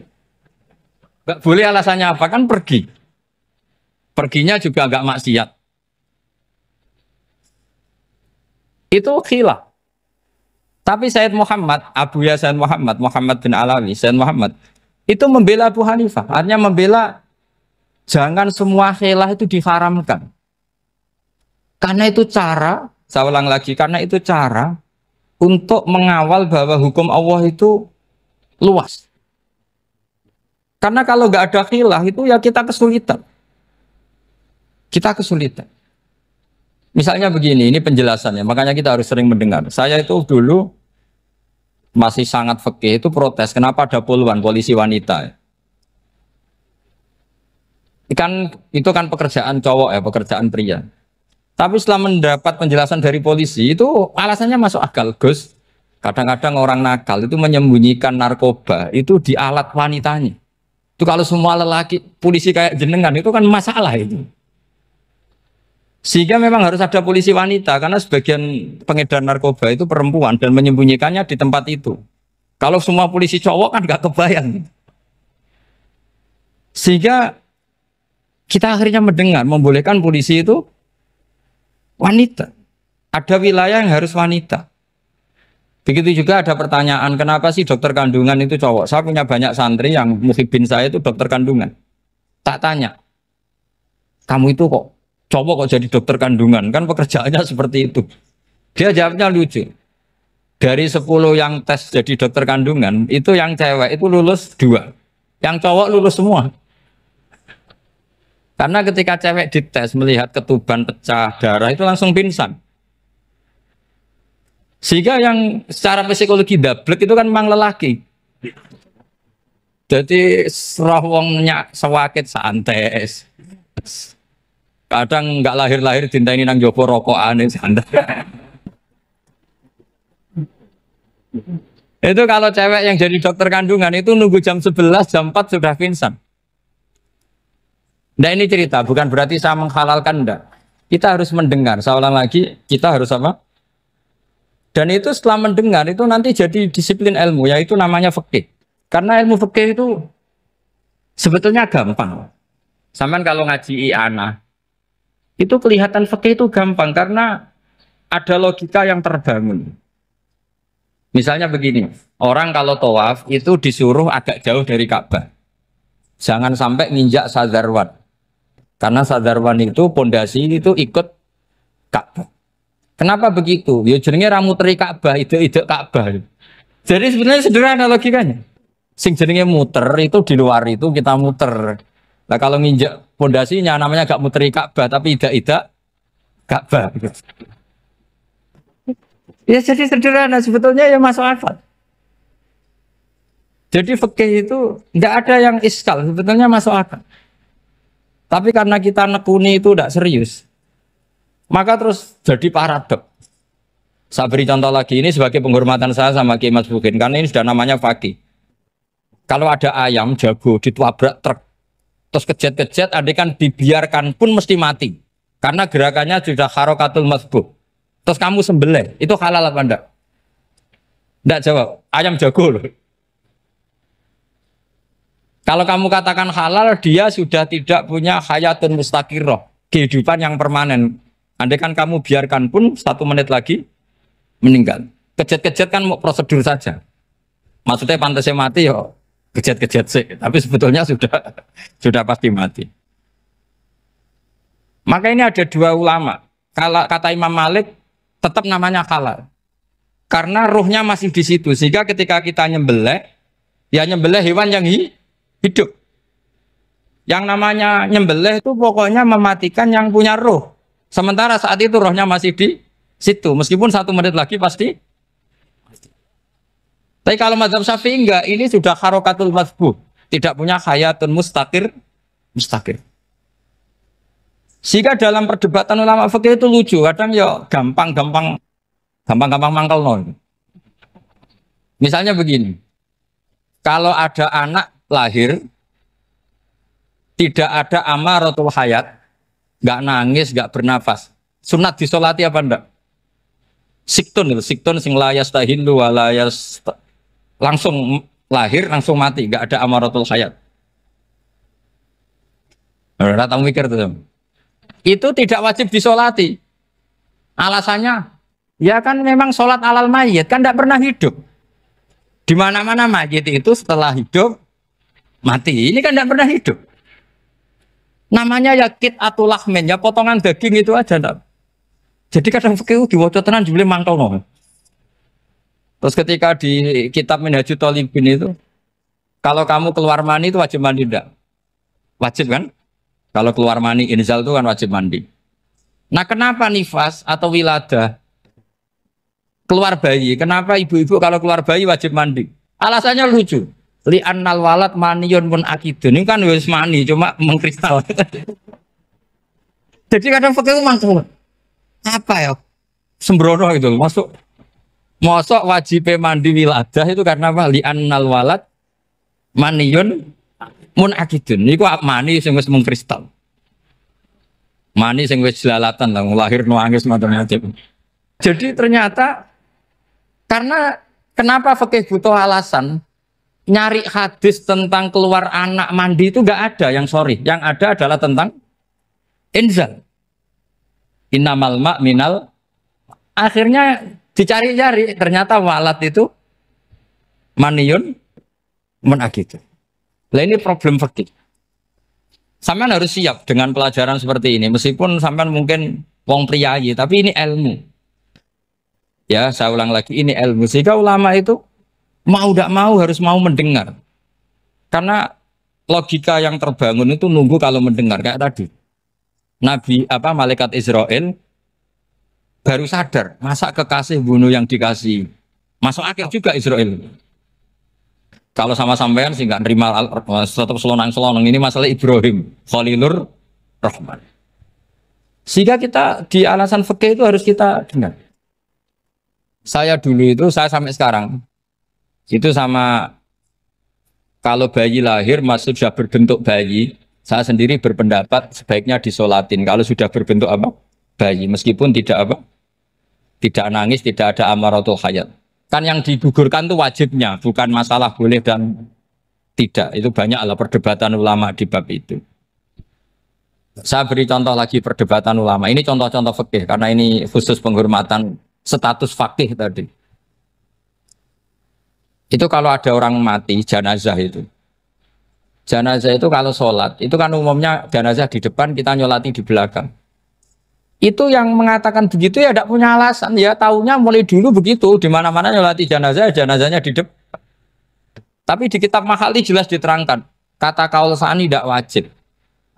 Speaker 1: Enggak boleh, alasannya apa? Kan pergi. Perginya juga enggak maksiat. Itu khilaf. Tapi Sayyid Muhammad, Abu Ya Sayyid Muhammad, Muhammad bin Alawi, Sayyid Muhammad itu membela Abu Hanifah. Artinya membela jangan semua khilaf itu diharamkan. Karena itu cara, saya ulang lagi, karena itu cara untuk mengawal bahwa hukum Allah itu luas. Karena kalau nggak ada khilaf itu ya kita kesulitan. Kita kesulitan. Misalnya begini, ini penjelasannya, makanya kita harus sering mendengar. Saya itu dulu masih sangat fikih itu protes, kenapa ada puluhan polisi wanita? Itu kan pekerjaan cowok ya, pekerjaan pria. Tapi setelah mendapat penjelasan dari polisi itu alasannya masuk akal, Gus. Kadang-kadang orang nakal itu menyembunyikan narkoba itu di alat wanitanya. Itu kalau semua lelaki polisi kayak jenengan itu kan masalah itu. Sehingga memang harus ada polisi wanita karena sebagian pengedar narkoba itu perempuan dan menyembunyikannya di tempat itu. Kalau semua polisi cowok kan nggak kebayang. Sehingga kita akhirnya mendengar membolehkan polisi itu wanita. Ada wilayah yang harus wanita. Begitu juga ada pertanyaan, kenapa sih dokter kandungan itu cowok? Saya punya banyak santri yang muhibin saya itu dokter kandungan. Tak tanya, kamu itu kok cowok kok jadi dokter kandungan? Kan pekerjaannya seperti itu. Dia jawabnya lucu. Dari 10 yang tes jadi dokter kandungan, itu yang cewek itu lulus 2. Yang cowok lulus semua. Karena ketika cewek dites melihat ketuban pecah darah itu langsung pingsan. Sehingga yang secara psikologi dablek itu kan memang lelaki. Jadi serawongnya sewakit santes. Kadang nggak lahir-lahir dinteni nang jopo rokokan santai. Itu kalau cewek yang jadi dokter kandungan itu nunggu jam 11, jam 4 sudah pingsan. Nah ini cerita, bukan berarti saya menghalalkan, enggak. Kita harus mendengar, saya ulang lagi, kita harus apa? Dan itu setelah mendengar, itu nanti jadi disiplin ilmu, yaitu namanya fikih. Karena ilmu fikih itu sebetulnya gampang. Sampai kalau ngaji i'anah, itu kelihatan fikih itu gampang, karena ada logika yang terbangun. Misalnya begini, orang kalau tawaf itu disuruh agak jauh dari Ka'bah. Jangan sampai nginjak sadarwan. Karena sadarwan itu pondasi itu ikut Ka'bah. Kenapa begitu? Ya jenenge ra muteri Ka'bah, ide-ide Ka'bah. Jadi sebenarnya sederhana logikanya. Sing jenenge muter itu di luar itu kita muter. Nah kalau nginjak pondasinya namanya gak muteri Ka'bah tapi ide-ide Ka'bah. Ya jadi sederhana sebetulnya ya masuk akal. Jadi fikih itu tidak ada yang iskal, sebetulnya masuk akal. Tapi karena kita nekuni itu tidak serius, maka terus jadi paradok. Saya beri contoh lagi, ini sebagai penghormatan saya sama Kiai Mas Bukin, karena ini sudah namanya fakih. Kalau ada ayam jago ditabrak truk, terus kejet-kejet, adekan dibiarkan pun mesti mati. Karena gerakannya sudah harokatul masbuh. Terus kamu sembelih, itu halal apa enggak? Enggak jawab, ayam jago loh. Kalau kamu katakan halal, dia sudah tidak punya hayatun mustaqirroh, kehidupan yang permanen. Andai kan kamu biarkan pun 1 menit lagi meninggal. Kejet-kejet kan mau prosedur saja. Maksudnya pantasnya mati yo, kejet-kejet sih. Tapi sebetulnya sudah pasti mati. Maka ini ada 2 ulama. Kalau kata Imam Malik, tetap namanya halal. Karena ruhnya masih di situ. Sehingga ketika kita nyembelih, ya nyembelih hewan yang hidup. Yang namanya nyembelih itu pokoknya mematikan yang punya roh. Sementara saat itu rohnya masih di situ. Meskipun 1 menit lagi pasti. Tapi kalau mazhab Syafi'i enggak, ini sudah harokatul masbuh. tidak punya hayatun mustaqir. Sehingga dalam perdebatan ulama fikih itu lucu, kadang ya gampang mangkel non. Misalnya begini, kalau ada anak lahir tidak ada amaratul hayat, nggak nangis, nggak bernafas, sunat disolati apa enggak? Siktun sing layas tahilu walayas langsung lahir langsung mati, nggak ada amaratul hayat. Ora tau mikir tuh. Itu tidak wajib disolati. Alasannya, ya kan memang sholat alal mayit kan tidak pernah hidup. Di mana-mana mayit itu setelah hidup mati. Ini kan tidak pernah hidup. Namanya ya qit'atul lahmin, ya potongan daging itu aja enggak. Jadi kadang fikih diwaca tenan jebule mangkel no. Terus ketika di kitab Minhajul Thalibin itu kalau kamu keluar mani itu wajib mandi enggak? Wajib kan? Kalau keluar mani inzal itu kan wajib mandi. Nah, kenapa nifas atau wiladah keluar bayi? Kenapa ibu-ibu kalau keluar bayi wajib mandi? Alasannya lucu. Li annal walad maniyun pun akidun. Ini kan wis mani cuma mengkristal. Jadi kadang fikih mangkel. Apa ya? Sembrono itu masuk wajib mandi wiladah itu karena apa? Li annal walad maniyun mun akidun. Niku mani sing wis mengkristal. Mani sing wis jelalatan lah lahir nangis macam-macam. Jadi ternyata karena kenapa fikih butuh alasan? Nyari hadis tentang keluar anak mandi itu enggak ada yang sorry. Yang ada adalah tentang inzal. Innamal ma' minal. Akhirnya dicari-cari ternyata walad itu maniyun menagitu. Nah ini problem fikih. Sampean harus siap dengan pelajaran seperti ini. Meskipun sampean mungkin wong priayi, tapi ini ilmu. Ya, saya ulang lagi, ini ilmu. Sehingga ulama itu mau tidak mau harus mau mendengar. Karena logika yang terbangun itu nunggu kalau mendengar kayak tadi. Nabi malaikat Israel baru sadar, masa kekasih bunuh yang dikasih. Masuk akal juga Israel. Kalau sama sampean sih nggak nerima tetap selonang-selonang ini masalah Ibrahim Khalilur Rahman. Sehingga kita di alasan fikih itu harus kita dengar. Saya dulu itu saya sampai sekarang itu sama kalau bayi lahir masih sudah berbentuk bayi, saya sendiri berpendapat sebaiknya disolatin kalau sudah berbentuk bayi, meskipun tidak nangis, tidak ada amaratul hayat. Kan yang digugurkan itu wajibnya, bukan masalah boleh dan tidak. Itu banyaklah perdebatan ulama di bab itu. Saya beri contoh lagi perdebatan ulama. Ini contoh-contoh fikih karena ini khusus penghormatan status fakih tadi. Itu kalau ada orang mati, jenazah itu. Jenazah itu kalau sholat, itu kan umumnya jenazah di depan, kita nyolati di belakang. Itu yang mengatakan begitu ya tidak punya alasan. Ya taunya mulai dulu begitu, di mana-mana nyolati jenazah, jenazahnya di depan. Tapi di kitab Makhali jelas diterangkan, kata kaul sa'ani tidak wajib.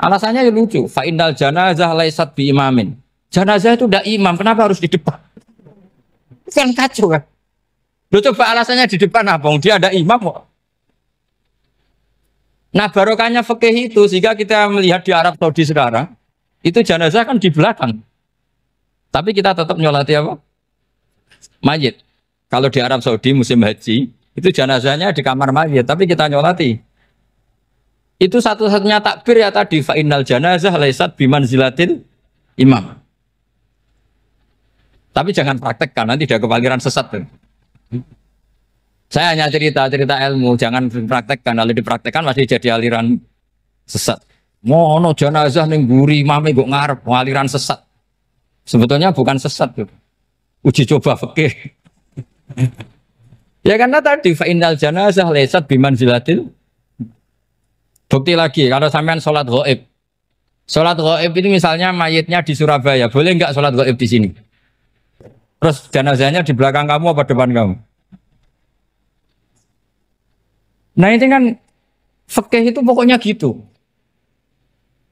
Speaker 1: Alasannya ya lucu, fa'indal janazah laisat bi imamin. Jenazah itu tidak imam, kenapa harus di depan? Kan kacau kan? Lu coba alasannya di depan apa? Dia ada imam kok. Nah barokahnya fikih itu sehingga kita melihat di Arab Saudi sekarang itu jenazah kan di belakang. Tapi kita tetap nyolati apa? Mayit. Kalau di Arab Saudi musim haji itu jenazahnya di kamar mayit, tapi kita nyolati. Itu satu-satunya takbir ya tadi fa'innal janazah laisat bimanzilatil imam. Tapi jangan praktekkan nanti dia kepaliran sesat. Saya hanya cerita ilmu, jangan dipraktekkan. Kalau dipraktekkan masih jadi aliran sesat. Mono jenazah ning mburi imame kok ngarep aliran sesat. Sebetulnya bukan sesat, uji coba fikih. Ya karena tadi fa'innal janazah laisat bimanzilatil. Bukti lagi kalau sampean sholat ghaib. Sholat ghaib ini misalnya mayitnya di Surabaya, boleh nggak sholat ghaib di sini? Terus jenazahnya di belakang kamu apa depan kamu? Nah ini kan fikih itu pokoknya gitu.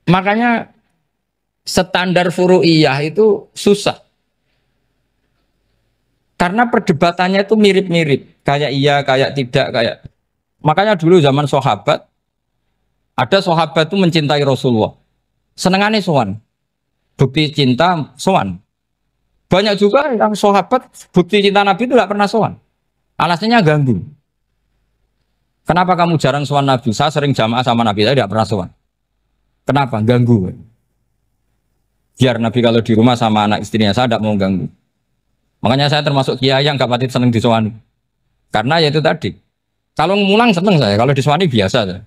Speaker 1: Makanya standar furu'iyah itu susah. Karena perdebatannya itu mirip-mirip. Kayak iya, kayak tidak, kayak. Makanya dulu zaman sahabat Ada sahabat itu mencintai Rasulullah. Senengannya sowan. Bukti cinta sowan. Banyak juga yang sahabat bukti cinta Nabi itu tidak pernah sowan. Alasannya ganggu. Kenapa kamu jarang sowan Nabi? Saya sering jamaah sama Nabi, saya tidak pernah sowan. Kenapa? Ganggu. Biar Nabi kalau di rumah sama anak istrinya, saya tidak mau ganggu. Makanya saya termasuk kiai yang gak pati seneng disowani. Karena ya itu tadi. Kalau ngulang seneng saya, kalau disowani biasa saya.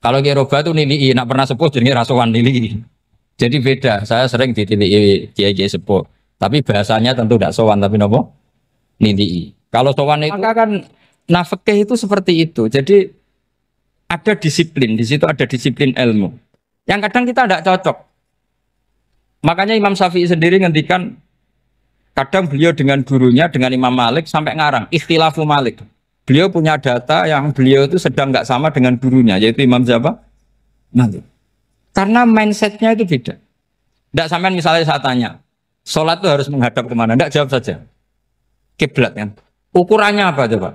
Speaker 1: Kalau Kiai Roba itu nilai, nak pernah sepuh jadi rasuan nilai. Jadi beda, saya sering ditilii Kiai sepuh. Tapi bahasanya tentu tidak sowan, tapi nopo nilai. Kalau sowan itu maka kan nafkah itu seperti itu. Jadi ada disiplin, di situ ada disiplin ilmu. Yang kadang kita tidak cocok. Makanya Imam Syafi'i sendiri ngendikan, kadang beliau dengan gurunya, dengan Imam Malik sampai ngarang ikhtilafu Malik. Beliau punya data yang beliau itu sedang nggak sama dengan gurunya, yaitu Imam siapa? Malik. Karena mindsetnya itu beda. Tidak sampai misalnya saya tanya, sholat itu harus menghadap kemana? Tidak, jawab saja. Kiblat kan. Ukurannya apa coba?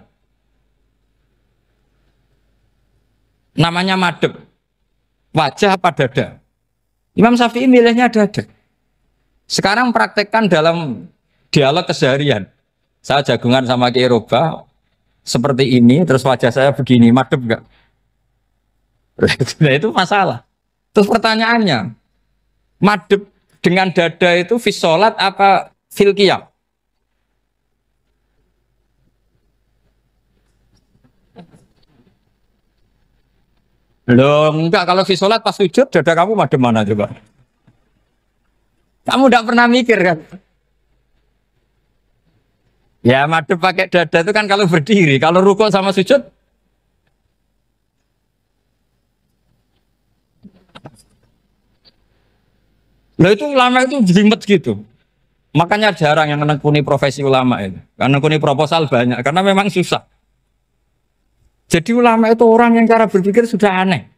Speaker 1: Namanya madhep. Wajah apa dada? Imam Syafi'i milihnya dada. Sekarang praktekkan dalam dialog keseharian. Saya jagungan sama Kiai Roba seperti ini, terus wajah saya begini, madep enggak? Nah, itu masalah. Terus pertanyaannya, madep dengan dada itu fis sholat apa fil qiyam? Loh, enggak, kalau fis sholat pas sujud, dada kamu madep mana coba? Kamu enggak pernah mikir kan? Ya madep pakai dada itu kan kalau berdiri, kalau rukuk sama sujud. Loh itu ulama itu jelimet gitu. Makanya jarang yang menekuni profesi ulama itu. Karena menekuni proposal banyak, karena memang susah. Jadi ulama itu orang yang cara berpikir sudah aneh.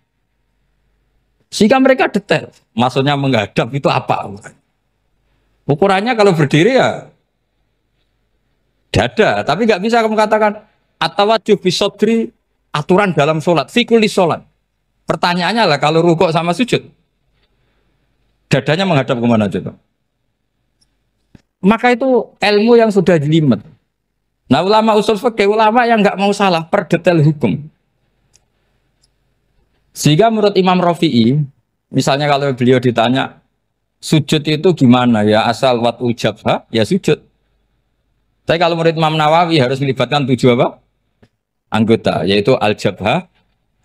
Speaker 1: Sehingga mereka detail. Maksudnya menghadap itu apa? Ukurannya kalau berdiri ya dada, tapi nggak bisa kamu katakan atawajjuh bisodri aturan dalam sholat, fikuli sholat. Pertanyaannya lah kalau rukuk sama sujud, dadanya menghadap kemana coba? Maka itu ilmu yang sudah jelimet. Nah ulama usul fikih, ulama yang nggak mau salah per detail hukum. Sehingga menurut Imam Rafi'i, misalnya kalau beliau ditanya sujud itu gimana ya, asal watul jabha ya sujud. Tapi kalau murid Imam Nawawi harus melibatkan 7 apa? Anggota, yaitu al-jabhah,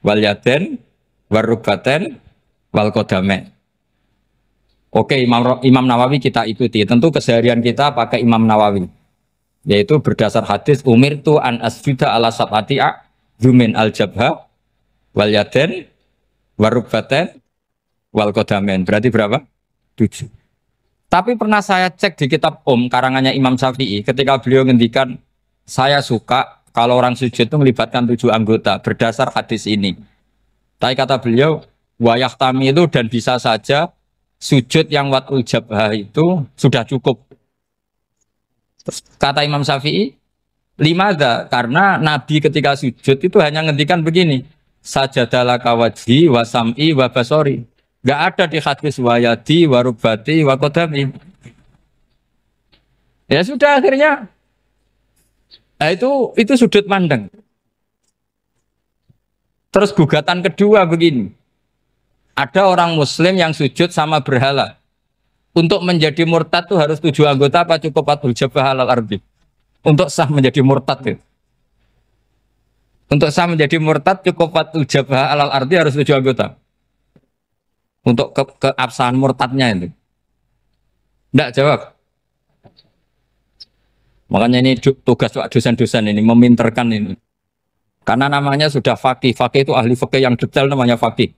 Speaker 1: wal yaden, warubaten, wal qadamen. Oke, Imam Nawawi kita ikuti. Tentu keseharian kita pakai Imam Nawawi. Yaitu berdasar hadis umirtu an asjuda ala sab'ati a'zumin al-jabhah, wal yaden, warubaten, wal qadamen. Berarti berapa? 7. Tapi pernah saya cek di kitab karangannya Imam Syafi'i, ketika beliau ngendikan saya suka kalau orang sujud itu melibatkan 7 anggota berdasar hadis ini. Tapi kata beliau wayah tami itu dan bisa saja sujud yang watul jabhah itu sudah cukup. Terus kata Imam Syafi'i, limada, karena Nabi ketika sujud itu hanya ngendikan begini, sajadalaka wajhi wa sam'i wa basori. Gak ada di hadis wayadi, warubati, wakodami. Ya sudah akhirnya. Nah, itu sudut pandang. Terus gugatan kedua begini. Ada orang Muslim yang sujud sama berhala. Untuk menjadi murtad itu harus 7 anggota apa cukup watul jabhah alal ardi? Untuk sah menjadi murtad itu. Untuk sah menjadi murtad cukup watul jabhah alal ardi harus 7 anggota. Untuk keabsahan murtadnya itu. Tidak jawab. Makanya ini tugas dosen-dosen ini meminterkan ini. Karena namanya sudah faqih. Faqih itu ahli faqih yang detail namanya faqih.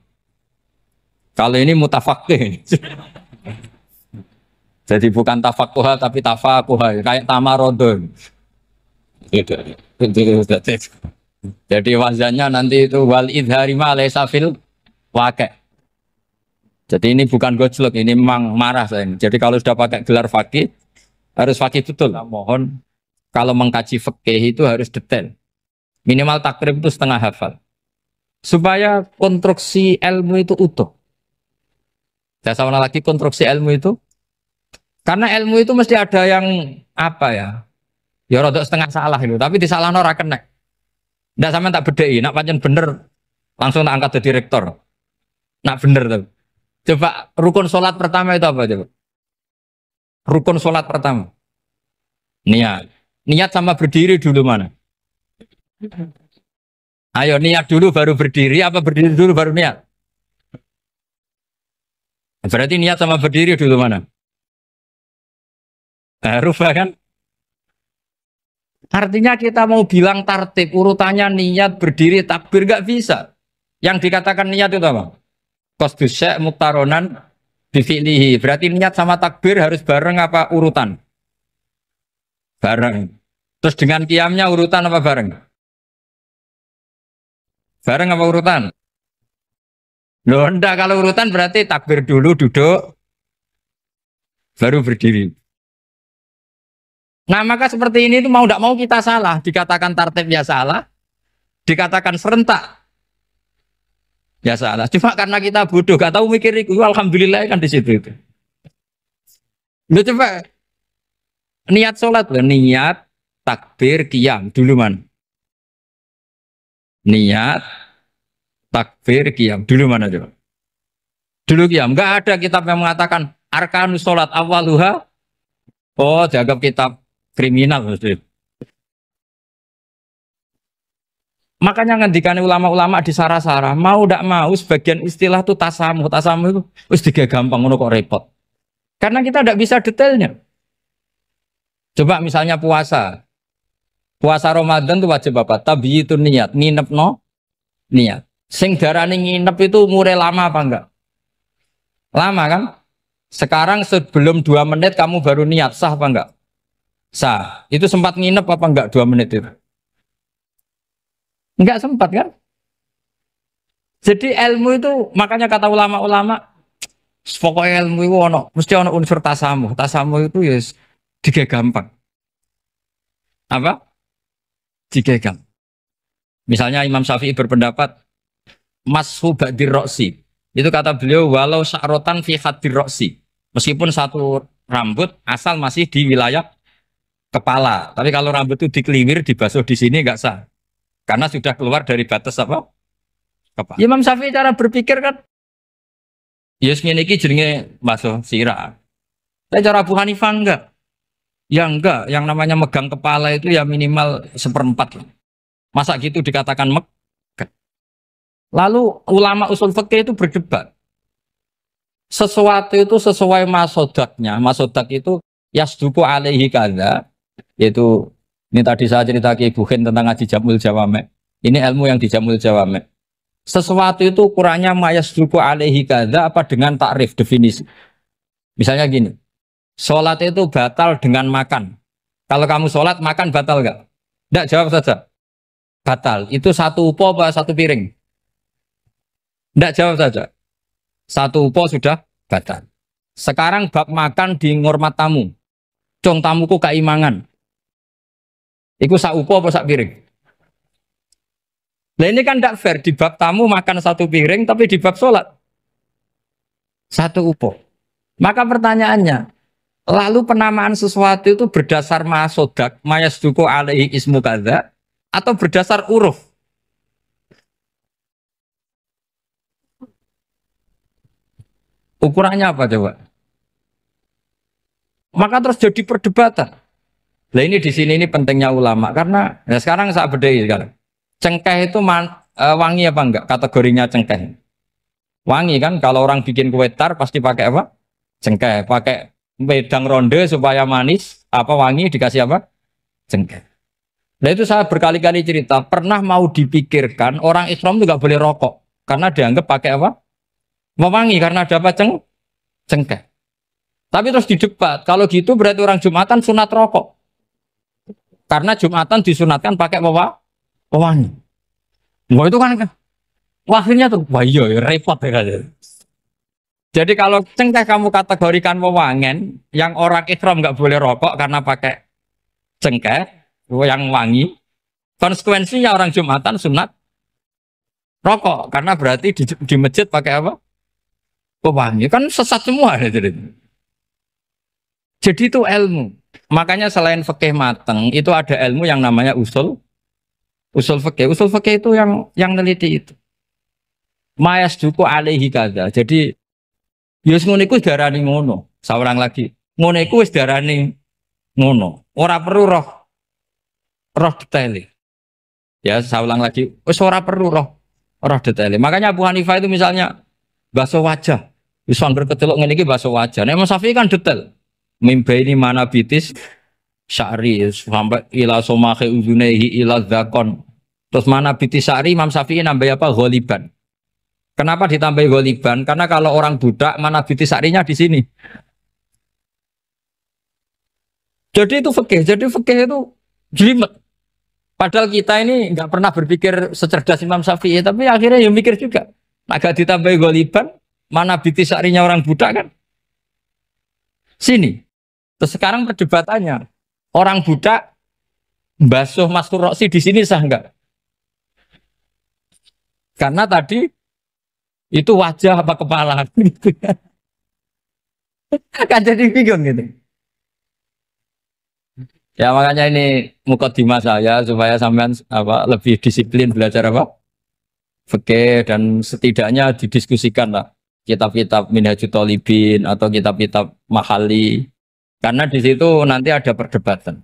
Speaker 1: Kalau ini mutafaqih. Jadi bukan tafakuha tapi tafakuha. Kayak tamarodon. Jadi wazannya nanti itu wal idhari ma laysa fil waqi'. Jadi ini bukan gojlok, ini memang marah saya. Jadi kalau sudah pakai gelar fakih, harus fakih betul. Nah, mohon kalau mengkaji fikih itu harus detail. Minimal takrib itu setengah hafal. supaya konstruksi ilmu itu utuh. Saya sama lagi konstruksi ilmu itu, karena ilmu itu mesti ada yang apa ya? Ya rodok setengah salah itu, tapi disalahno ora kena. Ndak sampean tak bedheki, nak pancen bener langsung tak angkat jadi rektor. Nak bener tuh. Coba rukun sholat pertama itu apa coba? Rukun sholat pertama. Niat. Niat sama berdiri dulu mana? Ayo niat dulu baru berdiri, apa berdiri dulu baru niat? Berarti niat sama berdiri dulu mana? Rubah kan? Artinya kita mau bilang tartib, urutannya niat, berdiri, takbir nggak bisa. Yang dikatakan niat itu apa? Qasdus syai' muktaronan bifi'lihi. Berarti niat sama takbir harus bareng apa urutan? Bareng. Terus dengan qiyamnya urutan apa bareng? Bareng apa urutan? Loh enggak, kalau urutan berarti takbir dulu duduk baru berdiri. Nah maka seperti ini tuh mau tidak mau kita salah. Dikatakan tartibnya salah, dikatakan serentak ya salah. Cuma karena kita bodoh, gak tahu mikir itu. Alhamdulillah kan di situ itu. Lu coba niat sholat loh, niat takbir qiyam dulu man. Niat takbir qiyam dulu mana coba? Dulu qiyam. Enggak ada kitab yang mengatakan arkanus sholat awaluha. Oh, dianggap kitab kriminal maksudnya. Makanya ngendikane ulama-ulama di sarah-sarah, mau tidak mau sebagian istilah itu tasamuh. Tasamuh itu wis gampang ngono kok repot. Karena kita tidak bisa detailnya. Coba misalnya puasa. Puasa Ramadan itu wajib apa? Tabi itu niat, nginep no niat. Sing darane nginep itu mulai lama apa enggak? Lama kan? Sekarang sebelum 2 menit kamu baru niat, sah apa enggak? Sah. Itu sempat nginep apa enggak 2 menit itu? Enggak sempat kan? Jadi ilmu itu makanya kata ulama-ulama, pokoknya ilmu itu mesti ono unsur tasamuh. Tasamuh itu ya tiga gampang. Apa? Tiga gampang. Misalnya Imam Syafi'i berpendapat mashu ba'dir roksi. Itu kata beliau walau sya'rotan fi hadir roksi. Meskipun satu rambut asal masih di wilayah kepala. Tapi kalau rambut itu dikeliwir, dibasuh di sini enggak sah. Karena sudah keluar dari batas apa? Kepala. Imam Syafi'i cara berpikir kan yes ngene iki jenenge basuh sirah. Tapi cara Abu Hanifah enggak. Ya enggak, yang namanya megang kepala itu ya minimal 1/4. Masa gitu dikatakan megah. Lalu ulama usul fikih itu berdebat. Sesuatu itu sesuai masodaknya. Masodak itu yasduku alaihi kada. Yaitu ini tadi saya cerita ke Ibu Khen tentang ngaji Jamul Jawame. Ini ilmu yang di Jamul Jawame. Sesuatu itu ukurannya mayasduku alaihi kada apa dengan takrif definisi. Misalnya gini. Sholat itu batal dengan makan. Kalau kamu sholat makan batal nggak? Nggak, jawab saja. Batal. Itu satu upo apa satu piring? Nggak, jawab saja. Satu upo sudah batal. Sekarang bab makan di ngormat tamu. Cong tamuku keimangan. Iku sak upo apa sak piring? Nah ini kan tidak fair. Di bab tamu makan satu piring, tapi di bab sholat satu upo. Maka pertanyaannya, lalu penamaan sesuatu itu berdasar masodak, mayasduku alaihi ismu kadza, atau berdasar uruf? Ukurannya apa coba? Maka terus jadi perdebatan. Nah ini di sini ini pentingnya ulama karena ya sekarang saya bedai sekarang. Cengkeh itu wangi apa enggak? Kategorinya cengkeh. Wangi kan? Kalau orang bikin kue tar pasti pakai apa? Cengkeh. Pakai wedang ronde supaya manis. Apa wangi dikasih apa? Cengkeh. Nah itu saya berkali-kali cerita. Pernah mau dipikirkan orang Islam itu nggak boleh rokok karena dianggap pakai apa? Mewangi karena ada apa? Cengkeh. Tapi terus didebat. Kalau gitu berarti orang Jumatan sunat rokok. Karena Jumatan disunatkan pakai pewangi. Wah itu kan akhirnya tuh, wah iya repot ya. Jadi kalau cengkeh kamu kategorikan wewangen, yang orang Islam nggak boleh rokok karena pakai cengkeh yang wangi, konsekuensinya orang Jumatan sunat rokok karena berarti di masjid pakai apa? Pewangi kan sesat semua ya, jadi itu ilmu. Makanya selain fikih mateng itu ada ilmu yang namanya usul fikih. Usul fikih itu yang neliti itu. Mayas duku alaihi kada. Jadi yus ngono iku darani ngono. Seorang lagi. Ngono iku wis darani ngono. Ora perlu roh detail. Ya, saya ulang lagi. Wis ora perlu roh detail. Makanya Abu Hanifah itu misalnya basuh wajah. Wis angger kecelok ngene iki basuh wajah. Nek Imam Syafi'i kan detail. Mimba ini mana bitis syari sampai ila somahe uzunehi ila zakon. Terus mana bitis syari Imam Syafi'i nambah apa? Ghaliban. Kenapa ditambah ghaliban? Karena kalau orang budak mana bitis syarinya di sini. Jadi itu fikih. Jadi fikih itu jelimet. Padahal kita ini nggak pernah berpikir secerdas Imam Syafi'i, tapi akhirnya ya mikir juga. Agak ditambah ghaliban, mana bitis syarinya orang budak kan? Sini. Terus sekarang perdebatannya, orang budak basuh Mastur Roksi di sini sah enggak? Karena tadi itu wajah apa kepala gitu kan jadi bingung gitu. Ya makanya ini mukadimah saya supaya sampean apa lebih disiplin belajar apa? Fikih dan setidaknya didiskusikan lah kitab-kitab Minhajul Thalibin atau kitab-kitab Mahali. Karena di situ nanti ada perdebatan.